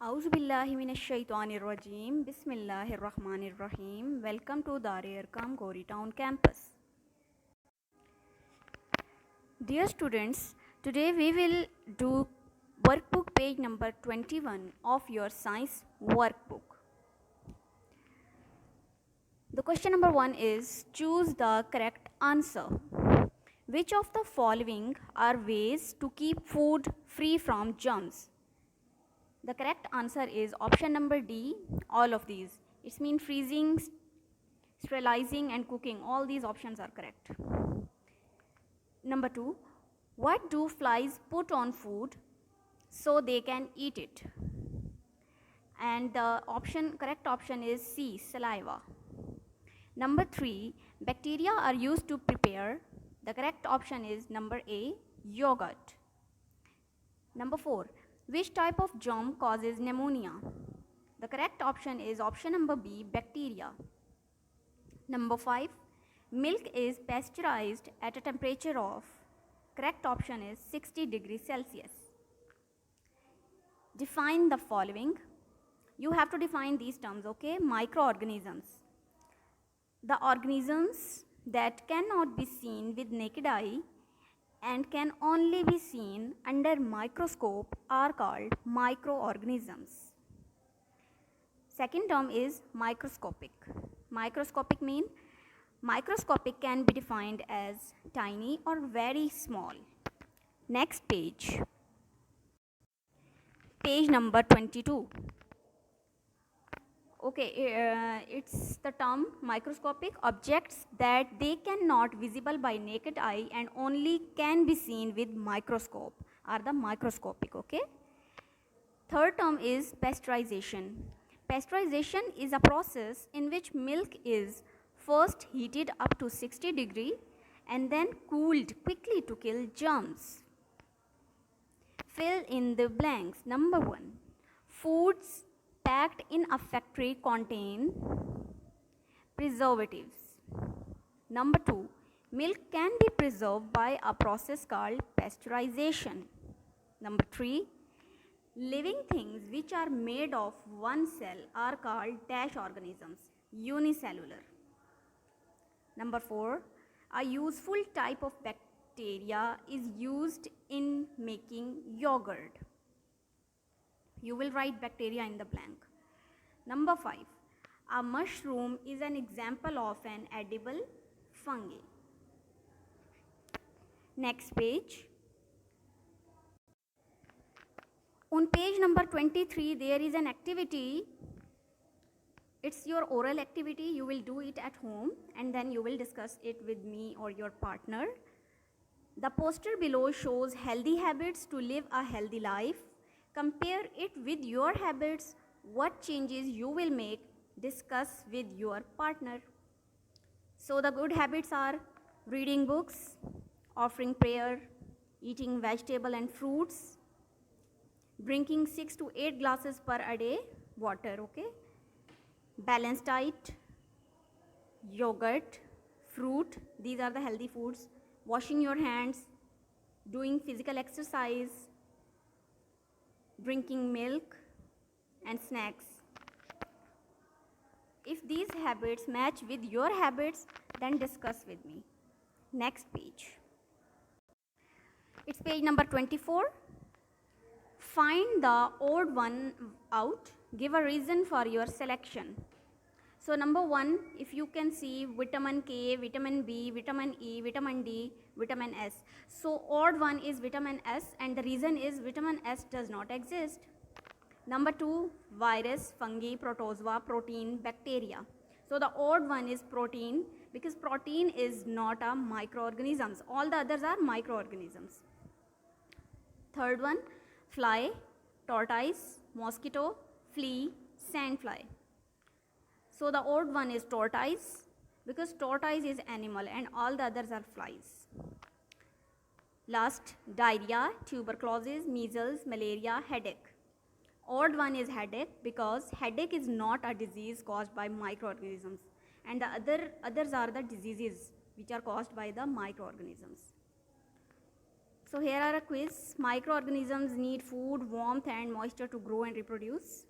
Auzubillahiminash-shaytanir-rajim. Bismillahir-rahmanir-rahim. Welcome to Darul Arqam Gori Town campus. Dear students, today we will do workbook page number 21 of your science workbook. The question number 1 is choose the correct answer. Which of the following are ways to keep food free from germs? The correct answer is option number D, all of these. It means freezing, sterilizing and cooking. All these options are correct. Number 2, what do flies put on food so they can eat it? And the correct option is C, saliva. Number 3, bacteria are used to prepare. The correct option is number A, yogurt. Number 4, which type of germ causes pneumonia? The correct option is option number B, bacteria. Number 5, milk is pasteurized at a temperature of, correct option is 60 degrees Celsius. Define the following. You have to define these terms, okay? Microorganisms. The organisms that cannot be seen with naked eye and can only be seen under microscope are called microorganisms. Second term is microscopic. Microscopic means microscopic can be defined as tiny or very small. Next page. Page number 22. Okay, it's the term microscopic objects that they cannot visible by naked eye and only can be seen with microscope are the microscopic, okay? Third term is pasteurization. Pasteurization is a process in which milk is first heated up to 60 degree and then cooled quickly to kill germs. Fill in the blanks. Number 1, foods packed in a factory contain preservatives. Number 2, milk can be preserved by a process called pasteurization. Number 3, living things which are made of one cell are called dash organisms, unicellular. Number 4, a useful type of bacteria is used in making yogurt. You will write bacteria in the blank. Number 5, a mushroom is an example of an edible fungi. Next page. On page number 23, there is an activity. It's your oral activity. You will do it at home and then you will discuss it with me or your partner. The poster below shows healthy habits to live a healthy life. Compare it with your habits. What changes you will make? Discuss with your partner. So the good habits are reading books, offering prayer, eating vegetable and fruits, drinking 6 to 8 glasses per a day water, okay? Balanced diet, yogurt, fruit, these are the healthy foods. Washing your hands, doing physical exercise, drinking milk and snacks. If these habits match with your habits, then discuss with me. Next page. It's page number 24. Find the odd one out. Give a reason for your selection. So number 1, if you can see vitamin K, vitamin B, vitamin E, vitamin D, vitamin S. So odd one is vitamin S and the reason is vitamin S does not exist. Number 2, virus, fungi, protozoa, protein, bacteria. So the odd one is protein because protein is not a microorganisms. All the others are microorganisms. Third one, fly, tortoise, mosquito, flea, sandfly. So the odd one is tortoise because tortoise is animal and all the others are flies. Last, diarrhea, tuberculosis, measles, malaria, headache. Odd one is headache because headache is not a disease caused by microorganisms and the others are the diseases which are caused by the microorganisms. So here are a quiz. Microorganisms need food, warmth and moisture to grow and reproduce.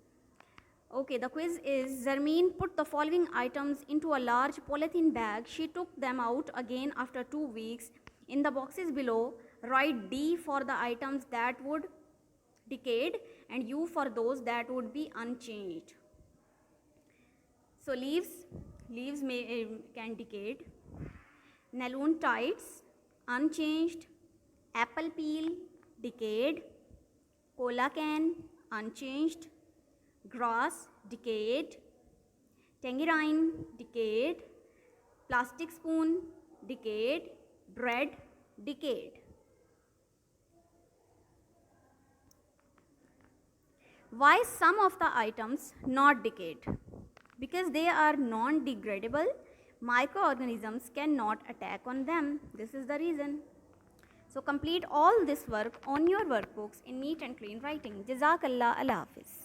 Okay, the quiz is Zarmeen put the following items into a large polythene bag. She took them out again after 2 weeks. In the boxes below, write D for the items that would decayed and U for those that would be unchanged. So leaves can decayed. Naloon tides, unchanged. Apple peel, decayed. Cola can, unchanged. Grass, decayed. Tangerine, decayed. Plastic spoon, decayed. Bread, decayed. Why some of the items not decayed? Because they are non-degradable, microorganisms cannot attack on them. This is the reason. So complete all this work on your workbooks in neat and clean writing. Jazakallah, Allah Hafiz.